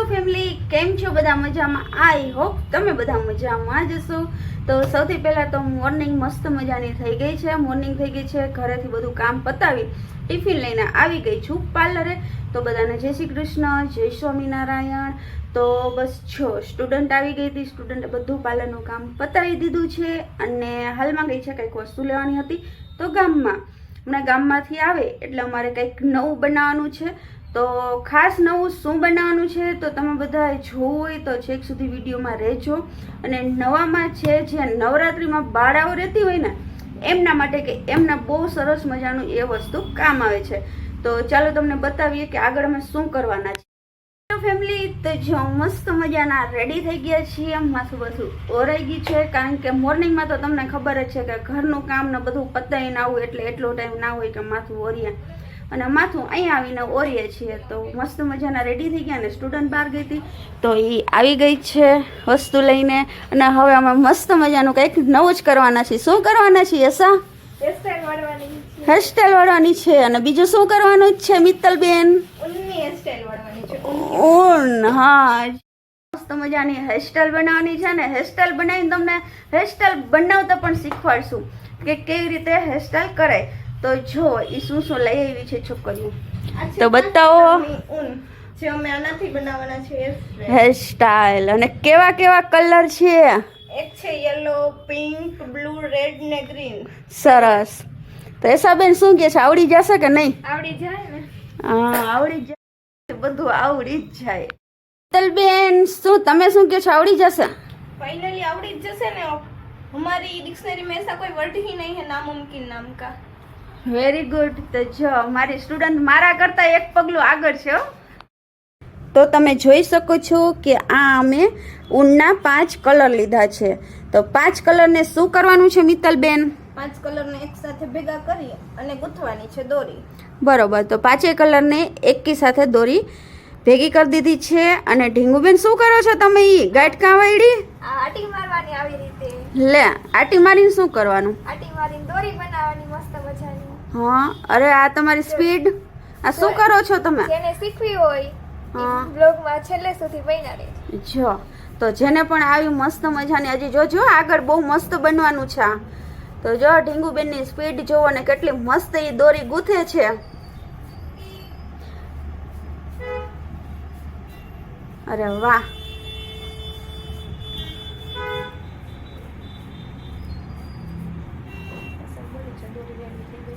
Family, કેમ છો? બધા મજામાં? આઈ હોપ તમે બધા મજામાં જ હશો. તો સૌથી પહેલાં તો મોર્નિંગ મસ્ત મજાની થઈ ગઈ છે. મોર્નિંગ થઈ ગઈ છે, ઘરેથી બધું કામ પતાવી ટિફિન લઈને આવી ગઈ છું પાર્લરે. તો બધાને જય શ્રી કૃષ્ણ, જય સ્વામિનારાયણ. તો બસ જો સ્ટુડન્ટ આવી ગઈ હતી, સ્ટુડન્ટે બધું પાર્લરનું કામ પતાવી દીધું છે અને હાલમાં ગઈ છે કંઈક વસ્તુ લેવાની હતી તો ગામમાં. હમણાં ગામમાંથી આવે એટલે અમારે કંઈક નવું બનાવવાનું છે. તો ખાસ નવું શું બનાવવાનું છે તો તમે બધા જોવું હોય તો છેક સુધી વિડીયોમાં રહેજો. અને નવામાં છે જે નવરાત્રિમાં બાળાઓ રહેતી હોય ને એમના માટે કે એમના બહુ સરસ મજાનું એ વસ્તુ કામ આવે છે. તો ચાલો તમને બતાવીએ કે આગળ અમે શું કરવાના છે. ફેમિલી, તો જો મસ્ત મજાના રેડી થઈ ગયા છીએ. માથું બધું ઓરાઈ ગયું છે કારણ કે મોર્નિંગમાં તો તમને ખબર જ છે કે ઘરનું કામ ને બધું પતાવીને આવું એટલે એટલો ટાઈમ ના હોય કે માથું ઓરીએ, અને માથું અહીંયા આવીને ઓરીએ છીએ. તો મસ્ત મજાના રેડી થઈ ગયા અને સ્ટુડન્ટ બહાર ગઈ હતી તો એ આવી ગઈ છે વસ્તુ લઈને. અને હવે અમે મસ્ત મજાનું કંઈક નવું જ કરવાના છીએ. શું કરવાના છીએ યશા? હેરસ્ટાઈલ વાળવાની છે. અને બીજું શું કરવાનું છે મિત્તલબેન? ઊન. હા, મસ્ત મજાની હેરસ્ટાઈલ બનાવવાની છે ને હેરસ્ટાઈલ બનાવીને તમને હેરસ્ટાઈલ બનાવતા પણ શીખવાડશું કે કેવી રીતે હેરસ્ટાઈલ કરાય. તો જો એ શું શું લઈ આવી છે છોકરીઓ તો બતાવો. જે અમે આનાથી બનાવવાના છે હેરસ્ટાઈલ. અને કેવા કેવા કલર છે? એક છે યલો, પિંક, બ્લુ, રેડ ને ગ્રીન. સરસ. તો એસાબેન શું કે છે, આવડી જશે કે નહીં? આવડી જાય ને? હા, આવડી જાય, બધું આવડી જ જાય. તલબેન શું તમે શું કહો છો, આવડી જશે? फाइनली आवड़ी जैसे ने हमारी डिक्शनरी में ऐसा कोई वर्ड ही नहीं है नामुमकिन नाम का. Very good. તો જો મારી સ્ટુડન્ટ મારા કરતા એક પગલું આગળ છે. તો તમે જોઈ શકો છો કે આ અમે ઊનના 5 કલર લીધા છે. તો 5 કલરને શું કરવાનું છે મિત્તલબેન? 5 કલરને એક સાથે ભેગા કરી અને ગૂંથવાની છે દોરી. બરોબર. તો 5 કલરને એકી સાથે દોરી ભેગી કરી દીધી છે. અને ઢીંગુબેન શું કરો છો તમે? ઈ ગાંઠકા વાળી આટી મારવાની આવી રીતે. લે, આટી મારીને શું કરવાનું? આટી મારીને દોરી બનાવવાની મસ્ત મજાની. હા. અરે આ તમારી સ્પીડ. આ શું કરો છો તમે? જેને શીખવી હોય હા, બ્લોગમાં છેલ્લે સુધી બન્યા રહેજો. જો તો જેને પણ આવી મસ્ત મજાની હજી જોજો આગળ બહુ મસ્ત બનવાનું છે. તો જો ઢીંગુબેનની સ્પીડ જોવો ને કેટલી મસ્ત એ દોરી ગૂંથે છે. અરે વાહ.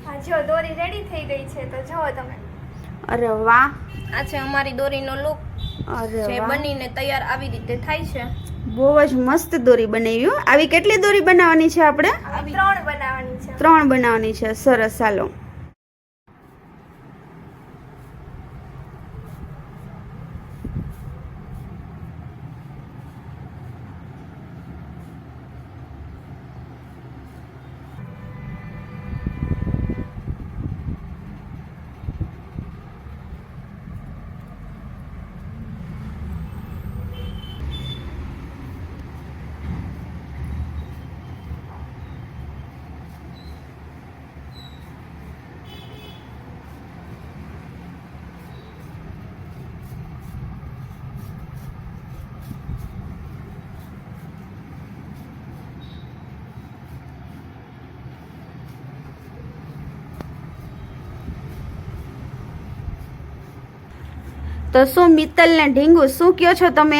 હા, જો દોરી રેડી થઈ ગઈ છે તો જુઓ તમે. અરે વાહ. આ છે અમારી દોરીનો લુક. અરે જે વાહ, બનીને તૈયાર આવી રીતે થાય છે. બહુ જ મસ્ત દોરી બનાવી. આવી કેટલી દોરી બનાવવાની છે આપણે? 3 બનાવવાની છે. 3 બનાવવાની છે. સરસ. ચાલો. તો શું મિત્તલ ને ઢીંગુ શું કયો છો તમે?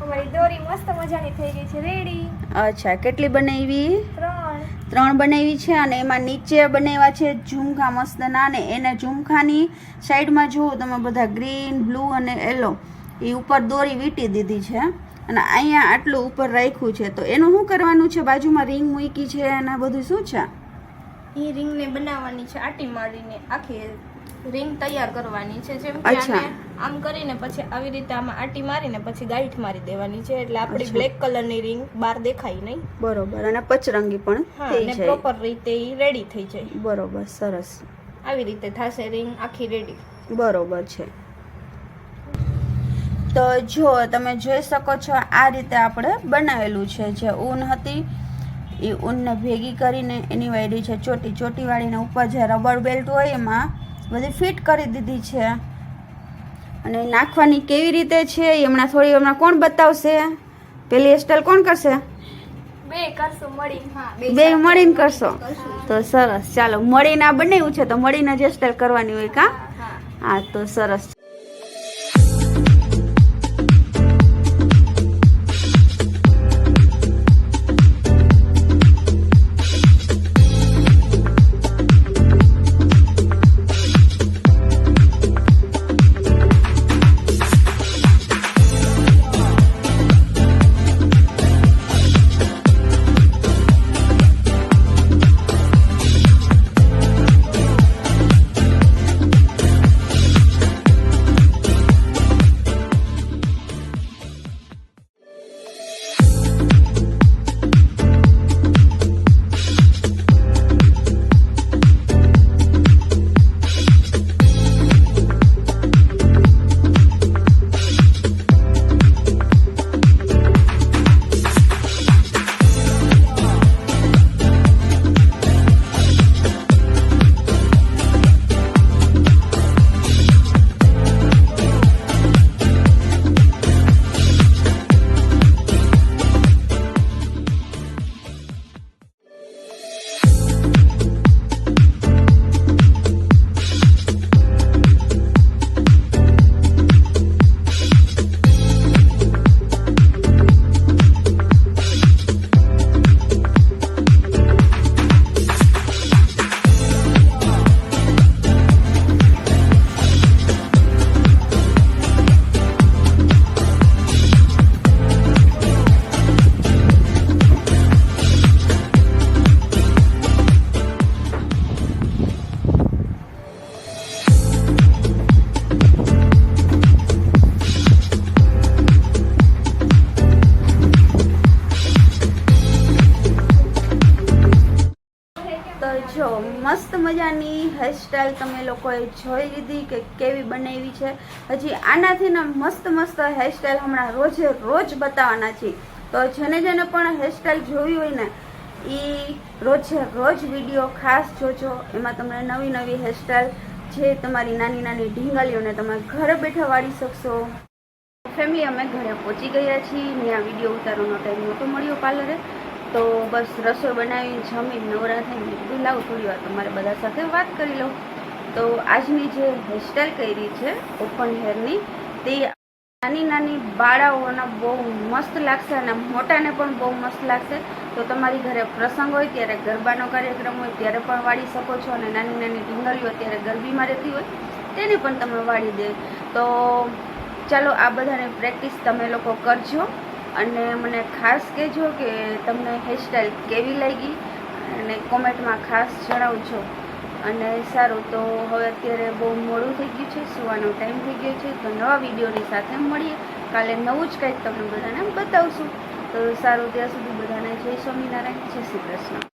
અમારી દોરી મસ્ત મજાની થઈ ગઈ છે, રેડી. અચ્છા, કેટલી બનાવી? 3. 3 બનાવી છે. અને એમાં નીચે બનાવ્યા છે ઝુમખા મસ્ત નાને. એને ઝુમખાની સાઈડમાં જુઓ તમે બધા ગ્રીન, બ્લુ અને યલો એ ઉપર દોરી વીંટી દીધી છે. અને અહીંયા આટલું ઉપર રાખ્યું છે. તો એનું શું કરવાનું છે? બાજુમાં રિંગ મૂકી છે અને બધું શું છે? એ રિંગને બનાવવાની છે, આટી મારીને આખી રિંગ તૈયાર કરવાની છે. જેમ કે આને આમ કરીને પછી આવી રીતે આમાં આટી મારીને પછી ગાંઠ મારી દેવાની છે એટલે આપણી બ્લેક કલરની રિંગ બહાર દેખાય નહીં. બરોબર. અને પચરંગી પણ થઈ જાય. પ્રોપર રીતે ઈ રેડી થઈ જાય. બરોબર. સરસ. આવી રીતે થશે રિંગ આખી રેડી. બરોબર છે. તો જો તમે જોઈ શકો છો આ રીતે આપણે બનાવેલું છે. જે ઊન હતી એ ઊનને ભેગી કરીને એની વાળી છે ચોટી વાળીને ઉપર જે રબર બેલ્ટ હોય એમાં બધી ફિટ કરી દીધી છે. અને નાખવાની કેવી રીતે છે એ હમણાં કોણ બતાવશે? પેલી હેરસ્ટાઈલ કોણ કરશે? બે કરશું મળીને. હા, બે મળીને કરશો તો સરસ. ચાલો, મળીને આ બનાવ્યું છે તો મળીને જ હેરસ્ટાઈલ કરવાની હોય કા? હા, તો સરસ. જો મસ્ત મજાની હેરસ્ટાઈલ તમે લોકોએ જોઈ લીધી કે કેવી બનાવી છે. હજી આનાથી ને મસ્ત મસ્ત હેરસ્ટાઈલ હમણાં રોજે રોજ બતાવવાના છે. તો જેને પણ હેરસ્ટાઈલ જોવી હોય ને એ રોજે રોજ વિડીયો ખાસ જોજો. એમાં તમને નવી નવી હેરસ્ટાઈલ જે તમારી નાની નાની ઢીંગલીઓને તમે ઘરે બેઠા વાળી શકશો. ફેમિલી, અમે ઘરે પહોંચી ગયા છીએ ને આ વિડીયો ઉતારવાનો ટાઈમ નહોતો મળ્યો પાર્લરે, તો બસ રસોઈ બનાવીને જમીને નવરા થઈને કીધું લાવું થોડી વાર તમારે બધા સાથે વાત કરી લઉં. તો આજની જે હેરસ્ટાઈલ કરી છે ઓપન હેરની, તે નાની નાની બાળાઓના બહુ મસ્ત લાગશે અને મોટાને પણ બહુ મસ્ત લાગશે. તો તમારી ઘરે પ્રસંગ હોય ત્યારે, ગરબાનો કાર્યક્રમ હોય ત્યારે પણ વાળી શકો છો અને નાની નાની ઢીંગલીઓ અત્યારે ગરબીમાં રહેતી હોય તેને પણ તમે વાળી દે. તો ચાલો, આ બધાને પ્રેક્ટિસ તમે લોકો કરજો અને મને ખાસ કહેજો કે તમને હેરસ્ટાઈલ કેવી લાગી અને કોમેન્ટમાં ખાસ જણાવજો. અને સારું, તો હવે અત્યારે બહુ મોડું થઈ ગયું છે, સુવાનો ટાઈમ થઈ ગયો છે. તો નવા વિડીયોની સાથે મળીએ કાલે. નવું જ કંઈક તમને બધાને બતાવશું. તો સારું, ત્યાં સુધી બધાને જય સ્વામિનારાયણ, જય શ્રી કૃષ્ણ.